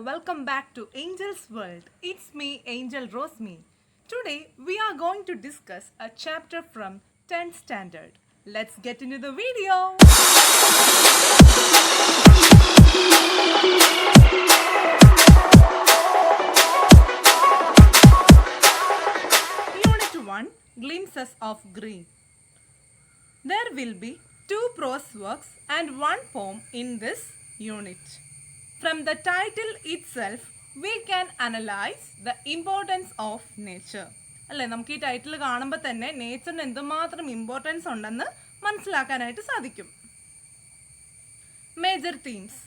welcome back to Angel's World. It's me, Angel Roseme. Today, we are going to discuss a chapter from 10th standard. Let's get into the video. Unit 1, Glimpses of Green. There will be 2 prose works and 1 poem in this unit. From the title itself, we can analyze the importance of nature. അല്ലേ, നമുക്ക് ഈ title കാണുമ്പോൾ തന്നെ നേച്ചറിന് എന്തുമാത്രം importance ഉണ്ടെന്ന് മനസ്സിലാക്കാനായിട്ട് സാധിക്കും. Major themes: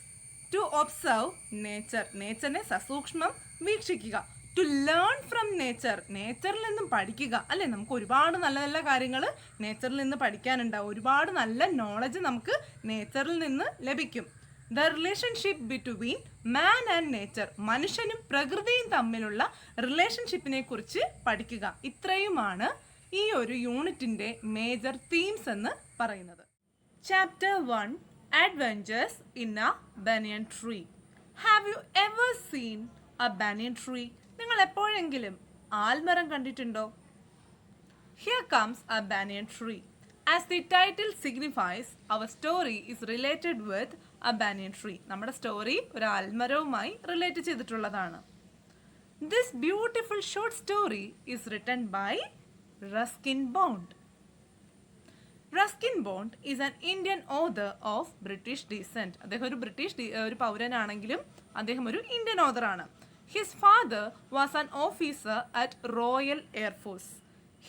to observe nature, നേച്ചറിനെ സസൂക്ഷ്മം വീക്ഷിക്കുക. ടു ലേൺ ഫ്രം നേച്ചർ, നേച്ചറിൽ നിന്നും പഠിക്കുക. അല്ലേ, നമുക്ക് ഒരുപാട് നല്ല നല്ല കാര്യങ്ങൾ നേച്ചറിൽ നിന്ന് പഠിക്കാനുണ്ടാവും. ഒരുപാട് നല്ല നോളജ് നമുക്ക് നേച്ചറിൽ നിന്ന് ലഭിക്കും. The relationship between man and nature, മനുഷ്യനും പ്രകൃതിയും തമ്മിലുള്ള റിലേഷൻഷിപ്പിനെ കുറിച്ച് പഠിക്കുക. ഇത്രയുമാണ് ഈ ഒരു യൂണിറ്റിൻ്റെ മേജർ തീംസ് എന്ന് പറയുന്നത്. Chapter 1, adventures in A banian tree. Have you ever seen a banian tree? നിങ്ങൾ എപ്പോഴെങ്കിലും ആൽമരം കണ്ടിട്ടുണ്ടോ? Here comes a banyan tree. As the title signifies, our story is related with a banyan tree. നമ്മുടെ story ഒരു ആൽമരവുമായി relate ചെയ്തിട്ടുള്ളതാണ്. This beautiful short story is written by Ruskin Bond. Ruskin Bond is an Indian author of British descent. അദ്ദേഹം ഒരു പൗരനാണെങ്കിലും അദ്ദേഹം ഒരു Indian ഓഥറാണ്. His father was an officer at Royal Air Force.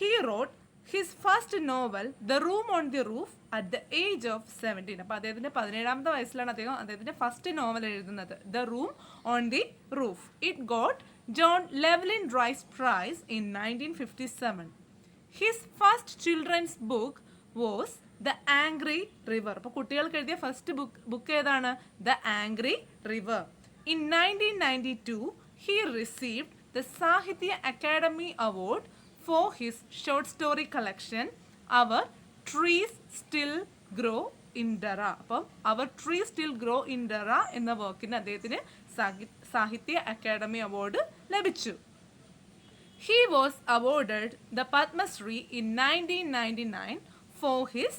He wrote his first novel, The Room on the Roof, at the age of 17. അപ്പോൾ അദ്ദേഹത്തിൻ്റെ 17ാമത്തെ വയസ്സിലാണ് അദ്ദേഹത്തിൻ്റെ first novel എഴുതുന്നത്, The Room on the Roof. It got John Llewellyn Rhys Prize in 1957. His first children's book was The Angry River. അപ്പോൾ കുട്ടികൾക്ക് എഴുതിയ first book ഏതാണ്? The Angry River. In 1992, he received the Sahitya Academy Award for his short story collection, Our Trees Still Grow in Dara. അപ്പം Our Trees Still Grow in Dara എന്ന വർക്കിന് അദ്ദേഹത്തിന് സാഹിത്യ academy award ലഭിച്ചു. He was awarded the Padma Shri in 1999 for his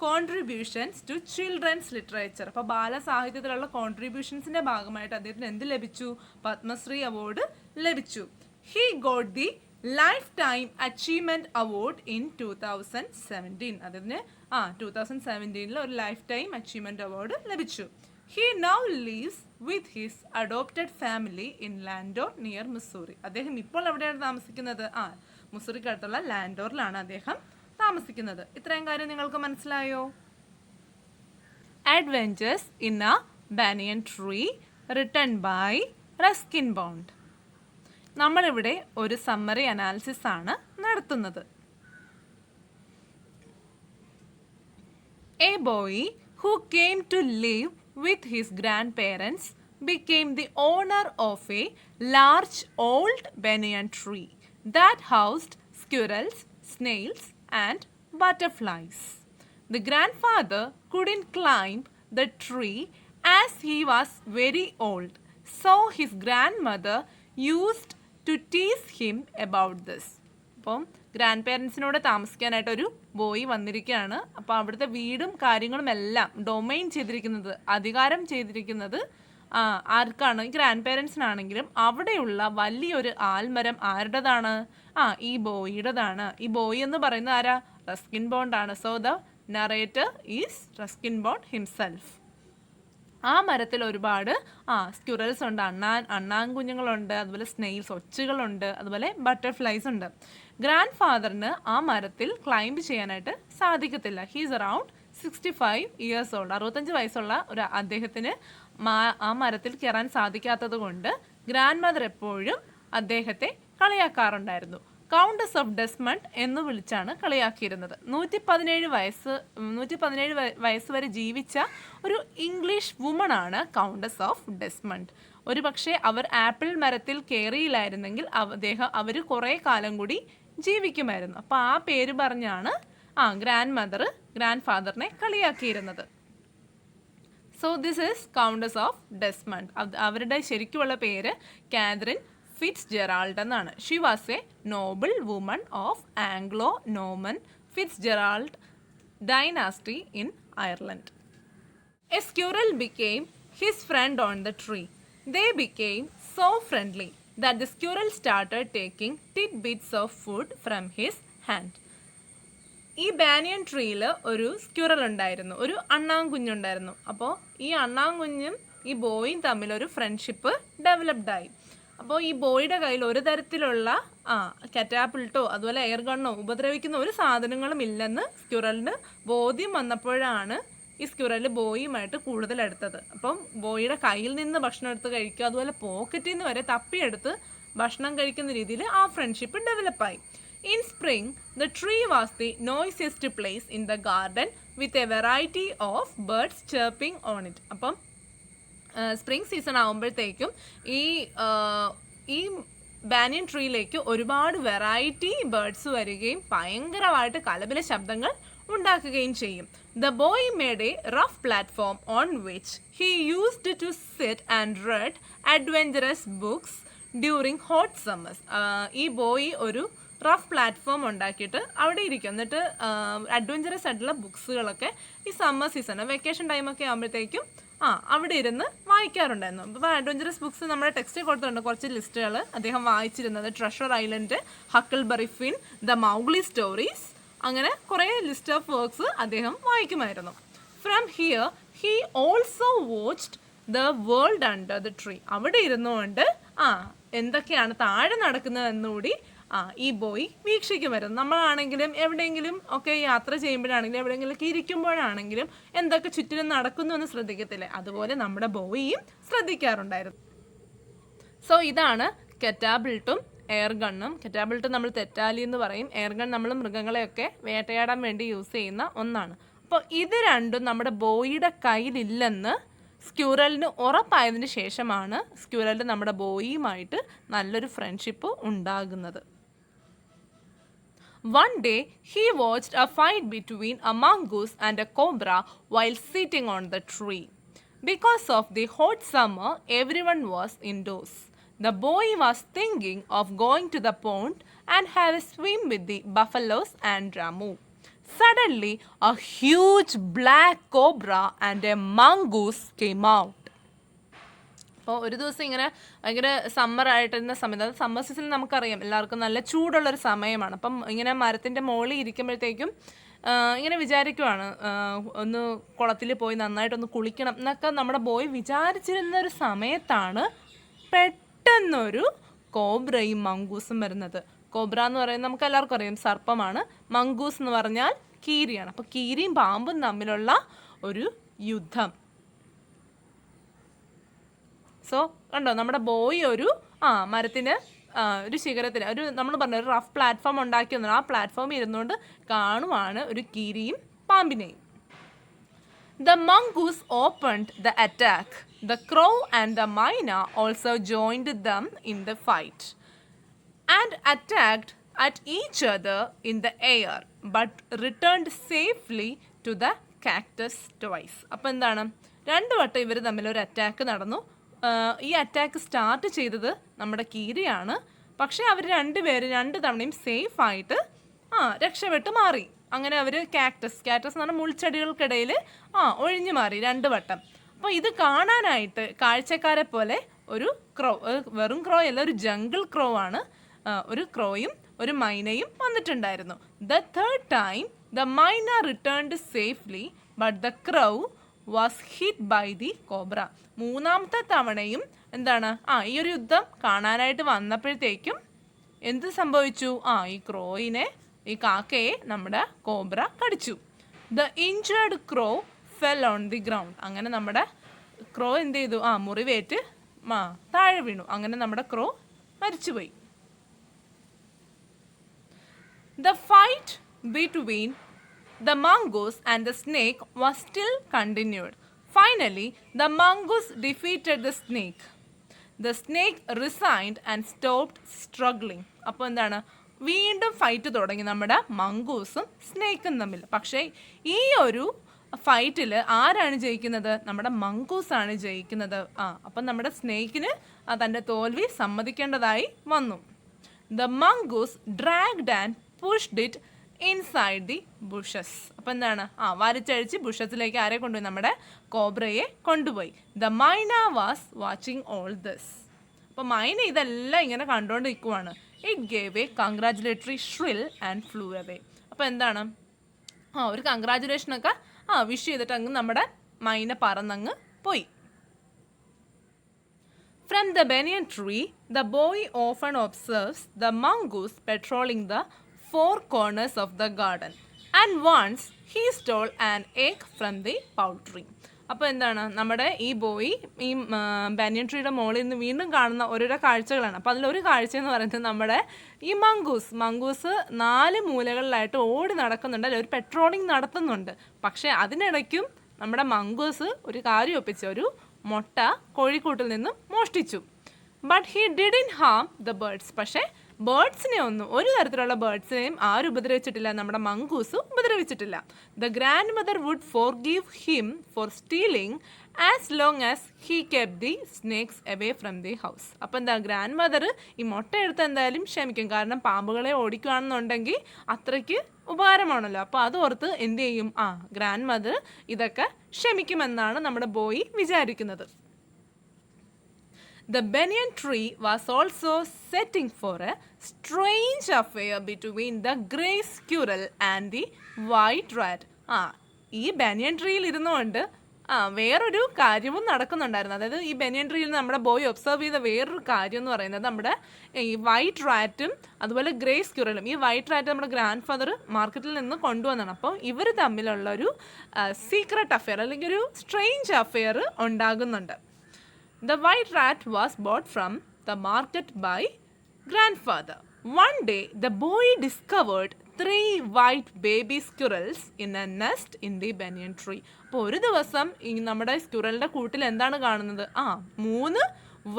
contributions to children's literature. അപ്പോൾ ബാലസാഹിത്യത്തിലുള്ള കോൺട്രിബ്യൂഷൻസിൻ്റെ ഭാഗമായിട്ട് അദ്ദേഹത്തിന് എന്ത് ലഭിച്ചു? പത്മശ്രീ അവാർഡ് ലഭിച്ചു. He got the Lifetime Achievement Award in 2017. അദ്ദേഹത്തിന് 2017 ഒരു ലൈഫ് ടൈം അച്ചീവ്മെൻറ്റ് അവാർഡ് ലഭിച്ചു. He now lives with his adopted family in Landor near Missouri. അദ്ദേഹം ഇപ്പോൾ എവിടെയാണ് താമസിക്കുന്നത്? മുസൂറിക്കടുത്തുള്ള ലാൻഡോറിലാണ് അദ്ദേഹം താമസിക്കുന്നത്. ഇത്രയും കാര്യം നിങ്ങൾക്ക് മനസ്സിലായോ? Adventures in a banyan tree, written by Ruskin Bond. നമ്മളിവിടെ ഒരു സമ്മറി അനാലിസിസ് ആണ് നടത്തുന്നത്. A boy who came to live with his grandparents became the owner of a large old banyan tree that housed squirrels, snails, and butterflies. The grandfather couldn't climb the tree as he was very old, so his grandmother used to tease him about this. അപ്പം grand പേരൻസിനോട് താമസിക്കാനായിട്ട് ഒരു boy വന്നിരിക്കുകയാണ്. അപ്പോൾ അവിടുത്തെ വീടും കാര്യങ്ങളും എല്ലാം domain ചെയ്തിരിക്കുന്നത്, അധികാരം ചെയ്തിരിക്കുന്നത് ആർക്കാണ്? ഈ ഗ്രാൻഡ് പേരൻസിനാണെങ്കിലും അവിടെയുള്ള വലിയൊരു ആൽമരം ആരുടേതാണ്? ഈ ബോയിയുടേതാണ്. ഈ ബോയ് എന്ന് പറയുന്നത് ആരാ? റസ്കിൻ ബോണ്ട് ആണ്. So the narrator is Ruskin bond himself. ആ മരത്തിൽ ഒരുപാട് സ്ക്യുറൽസ് ഉണ്ട്, അണ്ണാൻ കുഞ്ഞുങ്ങളുണ്ട്, അതുപോലെ സ്നെയിൽസ്, ഒച്ചുകളുണ്ട്, അതുപോലെ ബട്ടർഫ്ലൈസ് ഉണ്ട്. ഗ്രാൻഡ് ഫാദറിന് ആ മരത്തിൽ ക്ലൈംബ് ചെയ്യാനായിട്ട് സാധിക്കത്തില്ല. He's around 65 years old. 65 വയസ്സുള്ള ഒരു അദ്ദേഹത്തിന് ആ മരത്തിൽ കയറാൻ സാധിക്കാത്തത് കൊണ്ട് ഗ്രാൻഡ് മദർ എപ്പോഴും അദ്ദേഹത്തെ കളിയാക്കാറുണ്ടായിരുന്നു. കൗണ്ടസ് ഓഫ് ഡെസ്മണ്ട് എന്ന് വിളിച്ചാണ് കളിയാക്കിയിരുന്നത്. 117 വയസ്സ് വരെ ജീവിച്ച ഒരു ഇംഗ്ലീഷ് വുമണാണ് കൗണ്ടസ് ഓഫ് ഡെസ്മണ്ട്. ഒരു പക്ഷേ അവർ ആപ്പിൾ മരത്തിൽ കയറിയില്ലായിരുന്നെങ്കിൽ അവർ കുറേ കാലം കൂടി ജീവിക്കുമായിരുന്നു. അപ്പോൾ ആ പേര് പറഞ്ഞാണ് ഗ്രാൻഡ് ഫാദറിനെ കളിയാക്കിയിരുന്നത്. So this is countess of Desmond. അവരുടെ ശരിക്കുമുള്ള പേര് കാതറിൻ ഫിറ്റ്സ് ജെറാൾഡ് എന്നാണ്. She was a noble woman of Anglo Norman Fitzgerald dynasty in Ireland. A squirrel became his friend on the tree. They became so friendly that the squirrel started taking tidbits of food from his hand. ഈ banyan ട്രീയിൽ ഒരു squirrel ഉണ്ടായിരുന്നു, ഒരു അണ്ണാൻകുഞ്ഞുണ്ടായിരുന്നു. അപ്പോൾ ഈ അണ്ണാൻകുഞ്ഞും ഈ ബോയും തമ്മിലൊരു friendship ഡെവലപ്ഡായി. അപ്പോൾ ഈ ബോയുടെ കയ്യിൽ ഒരു തരത്തിലുള്ള കറ്റാപ്പിൾട്ടോ അതുപോലെ എയർ ഗണ്ണോ ഉപദ്രവിക്കുന്ന ഒരു സാധനങ്ങളും ഇല്ലെന്ന് സ്ക്യൂറലിന് ബോധ്യം വന്നപ്പോഴാണ് ഈ സ്ക്യൂറൽ ബോയുമായിട്ട് കൂടുതൽ എടുത്തത്. അപ്പം ബോയുടെ കയ്യിൽ നിന്ന് ഭക്ഷണം എടുത്ത് കഴിക്കുക, അതുപോലെ പോക്കറ്റിൽ നിന്ന് വരെ തപ്പിയെടുത്ത് ഭക്ഷണം കഴിക്കുന്ന രീതിയിൽ ആ ഫ്രണ്ട്ഷിപ്പ് ഡെവലപ്പായി. In spring the tree was the noisiest place in the garden with a variety of birds chirping on it. അപ്പം സ്പ്രിംഗ് സീസൺ ആകുമ്പോഴത്തേക്കും ഈ ബാനിയൻ ട്രീയിലേക്ക് ഒരുപാട് വെറൈറ്റി ബേർഡ്സ് വരികയും ഭയങ്കരമായിട്ട് കലപില ശബ്ദങ്ങൾ ഉണ്ടാക്കുകയും ചെയ്യും. The boy made a rough platform on which he used to sit and read adventurous books during hot summers. ഈ ബോയ് ഒരു റഫ് പ്ലാറ്റ്ഫോം ഉണ്ടാക്കിയിട്ട് അവിടെ ഇരിക്കും. എന്നിട്ട് അഡ്വഞ്ചറസ് ആയിട്ടുള്ള ബുക്സുകളൊക്കെ ഈ സമ്മർ സീസൺ വെക്കേഷൻ ടൈമൊക്കെ ആകുമ്പോഴത്തേക്കും അവിടെ ഇരുന്ന് വായിക്കാറുണ്ടായിരുന്നു. അപ്പോൾ അഡ്വഞ്ചറസ് ബുക്സ് നമ്മുടെ ടെക്സ്റ്റ് കൊടുത്തിട്ടുണ്ട് കുറച്ച് ലിസ്റ്റുകൾ അദ്ദേഹം വായിച്ചിരുന്നത്. Treasure Island, Huckleberry Finn, the Mowgli stories, അങ്ങനെ കുറേ ലിസ്റ്റ് ഓഫ് വർക്ക്സ് അദ്ദേഹം വായിക്കുമായിരുന്നു. From here he also watched the world under the tree. അവിടെ ഇരുന്നുകൊണ്ട് എന്തൊക്കെയാണ് താഴെ നടക്കുന്നതെന്നുകൂടി ഈ ബോയ് വീക്ഷിക്കുമായിരുന്നു. നമ്മളാണെങ്കിലും എവിടെയെങ്കിലും ഒക്കെ യാത്ര ചെയ്യുമ്പോഴാണെങ്കിലും എവിടെയെങ്കിലും ഇരിക്കുമ്പോഴാണെങ്കിലും എന്തൊക്കെ ചുറ്റിനും നടക്കുന്നു എന്ന് ശ്രദ്ധിക്കത്തില്ലേ, അതുപോലെ നമ്മുടെ ബോയിയും ശ്രദ്ധിക്കാറുണ്ടായിരുന്നു. സോ ഇതാണ് കറ്റാബിൾട്ടും എയർ ഗണ്ണും. കറ്റാബിൾട്ട് നമ്മൾ തെറ്റാലി എന്ന് പറയും, എയർ ഗൺ നമ്മൾ മൃഗങ്ങളെയൊക്കെ വേട്ടയാടാൻ വേണ്ടി യൂസ് ചെയ്യുന്ന ഒന്നാണ്. അപ്പോൾ ഇത് രണ്ടും നമ്മുടെ ബോയിയുടെ കയ്യിലില്ലെന്ന് സ്ക്യൂറലിന് ഉറപ്പായതിന് ശേഷമാണ് സ്ക്യൂറലിന് നമ്മുടെ ബോയിയുമായിട്ട് നല്ലൊരു ഫ്രണ്ട്ഷിപ്പ് ഉണ്ടാകുന്നത്. One day he watched a fight between a mongoose and a cobra while sitting on the tree. Because of the hot summer, everyone was indoors. The boy was thinking of going to the pond and have a swim with the buffaloes and Ramu. Suddenly, a huge black cobra and a mongoose came out. അപ്പോൾ ഒരു ദിവസം ഇങ്ങനെ ഭയങ്കര summer ആയിട്ടിരുന്ന സമയത്ത്, അത് summer സീസണിൽ നമുക്കറിയാം എല്ലാവർക്കും നല്ല ചൂടുള്ളൊരു സമയമാണ്. അപ്പം ഇങ്ങനെ മരത്തിൻ്റെ മുകളിൽ ഇരിക്കുമ്പോഴത്തേക്കും ഇങ്ങനെ വിചാരിക്കുവാണ് ഒന്ന് കുളത്തിൽ പോയി നന്നായിട്ടൊന്ന് കുളിക്കണം എന്നൊക്കെ നമ്മുടെ ബോയ് വിചാരിച്ചിരുന്ന ഒരു സമയത്താണ് പെട്ടെന്നൊരു കോബ്രയും മങ്കൂസും വരുന്നത്. കോബ്ര എന്ന് പറയുന്നത് നമുക്ക് എല്ലാവർക്കും അറിയാം സർപ്പമാണ്. മങ്കൂസ് എന്ന് പറഞ്ഞാൽ കീരിയാണ്. അപ്പോൾ കീരിയും പാമ്പും തമ്മിലുള്ള ഒരു യുദ്ധം. സോ കണ്ടോ, നമ്മുടെ ബോയ് ഒരു മരത്തിന് ഒരു ശിഖരത്തിൽ ഒരു നമ്മൾ പറഞ്ഞ ഒരു റഫ് പ്ലാറ്റ്ഫോം ഉണ്ടാക്കി വന്നു. ആ പ്ലാറ്റ്ഫോമിൽ ഇരുന്നുകൊണ്ട് കാണുവാണ് ഒരു കീരിയും പാമ്പിനെയും. The mongoose opened the attack. The crow and the myna also joined them in the fight and attacked at each other in the air but returned safely to the cactus twice. അപ്പോൾ എന്താണ്, രണ്ടു വട്ടം ഇവർ തമ്മിലൊരു attack നടന്നു. ഈ attack start ചെയ്തത് നമ്മുടെ കീരിയാണ്. പക്ഷേ അവർ രണ്ടുപേരും രണ്ട് തവണയും സേഫായിട്ട് രക്ഷപ്പെട്ട് മാറി. അങ്ങനെ അവർ കാക്ടസ് എന്ന് പറഞ്ഞാൽ മുൾച്ചെടികൾക്കിടയിൽ ഒഴിഞ്ഞു മാറി രണ്ട് വട്ടം. അപ്പോൾ ഇത് കാണാനായിട്ട് കാഴ്ചക്കാരെ പോലെ ഒരു ക്രോ, വെറും ക്രോ അല്ല, ഒരു ജംഗിൾ ക്രോ ആണ്, ഒരു ക്രോയും ഒരു മൈനയും വന്നിട്ടുണ്ടായിരുന്നു. The third time the myna returned safely but the crow was hit by the cobra. മൂന്നാമത്തെ തവണയും എന്താണ്, ഈ ഒരു യുദ്ധം കാണാനായിട്ട് വന്നപ്പോഴത്തേക്കും എന്ത് സംഭവിച്ചു, ഈ ക്രോയിനെ, ഈ കാക്കയെ നമ്മുടെ കോബ്ര കടിച്ചു. The injured crow fell on the ground. അങ്ങനെ നമ്മുടെ ക്രോ എന്ത് ചെയ്തു, മുറിവേറ്റ് താഴെ വീണു. അങ്ങനെ നമ്മുടെ ക്രോ മരിച്ചുപോയി. The fight between the mongoose and the snake was still continued. Finally, the mongoose defeated the snake. The snake resigned and stopped struggling. അപ്പോൾ എന്താണ്, വീണ്ടും ഫൈറ്റ് തുടങ്ങി നമ്മുടെ മംഗൂസും സ്നേക്കും തമ്മിൽ. പക്ഷേ ഈ ഒരു ഫൈറ്റിൽ ആരാണ് ജയിക്കുന്നത്? നമ്മുടെ മംഗൂസ് ആണ് ജയിക്കുന്നത്. അപ്പം നമ്മുടെ സ്നേക്കിന് തൻ്റെ തോൽവി സമ്മതിക്കേണ്ടതായി വന്നു. The mongoose dragged and pushed it inside the bushes. അപ്പം എന്താണ്? വലിച്ചഴിച്ച് ബുഷസിലേക്ക് ആരെ കൊണ്ടുപോയി? നമ്മുടെ കോബ്രയെ കൊണ്ടുപോയി. ദ മൈന വാസ് വാച്ചിങ് ഓൾ ദിസ്. അപ്പം മൈന ഇതെല്ലാം ഇങ്ങനെ കണ്ടുകൊണ്ട് നിൽക്കുവാണ്. It gave a congratulatory shrill and flew away. അപ്പോൾ എന്താണ്? ഒരു കൺഗ്രാജുലേഷനൊക്കെ വിഷ് ചെയ്തിട്ട് അങ്ങ് നമ്മുടെ മൈന പറന്നങ്ങ് പോയി. From the banyan tree, the boy often observes the mongoose patrolling the four corners of the garden. And once he stole an egg from the poultry. അപ്പോൾ എന്താണ്? നമ്മുടെ ഈ ബോയ് ഈ ബാനിയൻ ട്രീയുടെ മുകളിൽ നിന്ന് വീണ്ടും കാണുന്ന ഓരോരോ കാഴ്ചകളാണ്. അപ്പോൾ അതിലൊരു കാഴ്ച എന്ന് പറയുന്നത് നമ്മുടെ ഈ മംഗൂസ് 4 മൂലകളിലായിട്ട് ഓടി നടക്കുന്നുണ്ട്, അല്ലെങ്കിൽ ഒരു പെട്രോളിങ് നടത്തുന്നുണ്ട്. പക്ഷേ അതിനിടയ്ക്കും നമ്മുടെ മംഗൂസ് ഒരു കാര്യം ഒപ്പിച്ച് ഒരു മുട്ട കോഴിക്കൂട്ടിൽ നിന്നും മോഷ്ടിച്ചു. But he didn't harm the birds. പക്ഷേ ബേർഡ്സിനെ ഒന്നും, ഒരു തരത്തിലുള്ള ബേർഡ്സിനെയും ആരും ഉപദ്രവിച്ചിട്ടില്ല, നമ്മുടെ മംഗൂസ് ഉപദ്രവിച്ചിട്ടില്ല. The grand mother would forgive him for stealing as long as he kept the snakes away from the house. അപ്പോൾ എന്താ, ഗ്രാൻഡ് മദർ ഈ മുട്ട എടുത്ത് എന്തായാലും ക്ഷമിക്കും. കാരണം പാമ്പുകളെ ഓടിക്കുകയാണെന്നുണ്ടെങ്കിൽ അത്രയ്ക്ക് ഉപകാരമാണല്ലോ. അപ്പോൾ അത് ഓർത്ത് എന്ത് ചെയ്യും? ഗ്രാൻഡ് മദർ ഇതൊക്കെ ക്ഷമിക്കുമെന്നാണ് നമ്മുടെ ബോയ് വിചാരിക്കുന്നത്. The banyan tree was also setting for a strange affair between the grey squirrel and the white rat. ഈ ബനിയൻ ട്രീയിൽ ഇരുന്നുകൊണ്ട് വേറൊരു കാര്യവും നടക്കുന്നുണ്ടായിരുന്നു. അതായത് ഈ ബനിയൻ ട്രീയിൽ നമ്മുടെ ബോയ് ഒബ്സർവ് ചെയ്ത വേറൊരു കാര്യം എന്ന് പറയുന്നത് നമ്മുടെ ഈ വൈറ്റ് റാറ്റും അതുപോലെ ഗ്രേ സ്ക്യൂറലും. ഈ വൈറ്റ് റാറ്റ് നമ്മുടെ ഗ്രാൻഡ് ഫാദർ മാർക്കറ്റിൽ നിന്ന് കൊണ്ടുവന്നതാണ്. അപ്പോൾ ഇവർ തമ്മിലുള്ള ഒരു സീക്രട്ട് അഫെയർ അല്ലെങ്കിൽ ഒരു സ്ട്രേഞ്ച് അഫെയർ ഉണ്ടാകുന്നുണ്ട്. The white rat was bought from the market by grandfather. One day, the boy discovered 3 white baby squirrels in a nest in the banyan tree. അപ്പോൾ ഒരു ദിവസം ഈ നമ്മുടെ സ്ക്യൂറലിൻ്റെ കൂട്ടിൽ എന്താണ് കാണുന്നത്? 3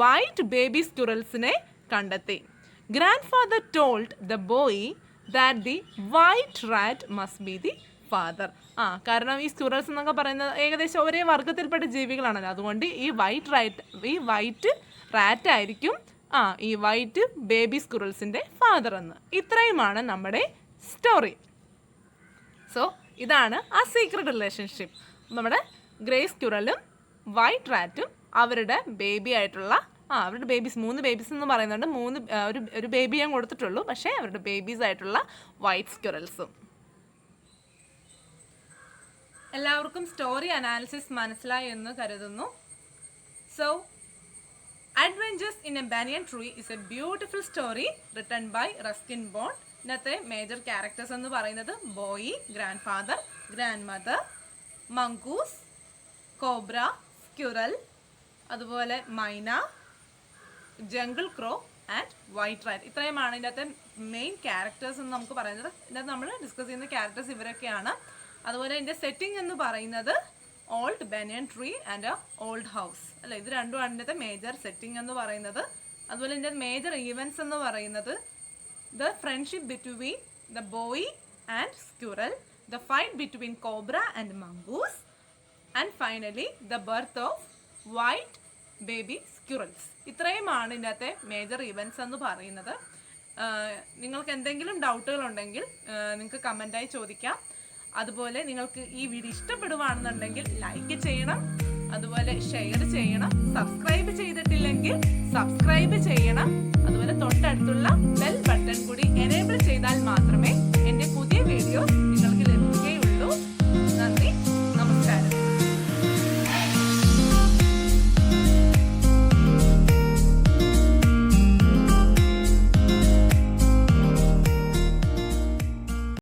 വൈറ്റ് ബേബി സ്ക്യൂറൽസിനെ കണ്ടെത്തി. Grandfather told the boy that the white rat must be the father. കാരണം ഈ സ്ക്യൂറൽസ് എന്നൊക്കെ പറയുന്നത് ഏകദേശം ഒരേ വർഗത്തിൽപ്പെട്ട ജീവികളാണല്ലോ. അതുകൊണ്ട് ഈ വൈറ്റ് റാറ്റ് ആയിരിക്കും ഈ വൈറ്റ് ബേബി സ്ക്യൂറൽസിൻ്റെ ഫാദർ എന്ന്. ഇത്രയുമാണ് നമ്മുടെ സ്റ്റോറി. സോ ഇതാണ് ആ സീക്രട്ട് റിലേഷൻഷിപ്പ്. നമ്മുടെ ഗ്രേ സ്ക്യൂറലും വൈറ്റ് റാറ്റും അവരുടെ ബേബി ആയിട്ടുള്ള അവരുടെ ബേബീസ് 3 ബേബീസ് എന്ന് പറയുന്നുണ്ട്. ഒരു ബേബി ഞാൻ കൊടുത്തിട്ടുള്ളൂ, പക്ഷേ അവരുടെ ബേബീസ് ആയിട്ടുള്ള വൈറ്റ് സ്ക്യൂറൽസും. എല്ലാവർക്കും സ്റ്റോറി അനാലിസിസ് മനസ്സിലായി എന്ന് കരുതുന്നു. So adventures in a banyan tree is a beautiful story written by Ruskin Bond. ഇതിനകത്തെ മേജർ ക്യാരക്ടേഴ്സ് എന്ന് പറയുന്നത് boy, grandfather, grandmother, mongoose, cobra, squirrel, അതുപോലെ myna, jungle crow and white rat. ഇത്രയുമാണ് ഇതിനകത്തെ main characters എന്ന് നമുക്ക് പറയുന്നത്. ഇതിനകത്ത് നമ്മൾ ഡിസ്കസ് ചെയ്യുന്ന ക്യാരക്ടേഴ്സ് ഇവരൊക്കെയാണ്. അതുപോലെ ഇതിൻ്റെ സെറ്റിംഗ് എന്ന് പറയുന്നത് old banian tree and old house അല്ലേ, ഇത് രണ്ടുമാണ് ഇതിൻ്റെ മേജർ സെറ്റിംഗ് എന്ന് പറയുന്നത്. അതുപോലെ ഇതിൻ്റെ മേജർ ഈവൻറ്റ്സ് എന്ന് പറയുന്നത് the friendship between the boy and squirrel, the fight between cobra and mongoose, and finally the birth of white baby squirrels. ഇത്രയുമാണ് ഇതിൻ്റെ മേജർ ഈവൻറ്റ്സ് എന്ന് പറയുന്നത്. നിങ്ങൾക്ക് എന്തെങ്കിലും ഡൗട്ടുകളുണ്ടെങ്കിൽ നിങ്ങൾക്ക് കമൻറ്റായി ചോദിക്കാം. അതുപോലെ നിങ്ങൾക്ക് ഈ വീഡിയോ ഇഷ്ടപ്പെടുവാണെന്നുണ്ടെങ്കിൽ ലൈക്ക് ചെയ്യണം, അതുപോലെ ഷെയർ ചെയ്യണം. സബ്സ്ക്രൈബ് ചെയ്തിട്ടില്ലെങ്കിൽ സബ്സ്ക്രൈബ് ചെയ്യണം. അതുപോലെ തൊട്ടടുത്തുള്ള ബെൽ ബട്ടൺ കൂടി എനേബിൾ ചെയ്താൽ മാത്രം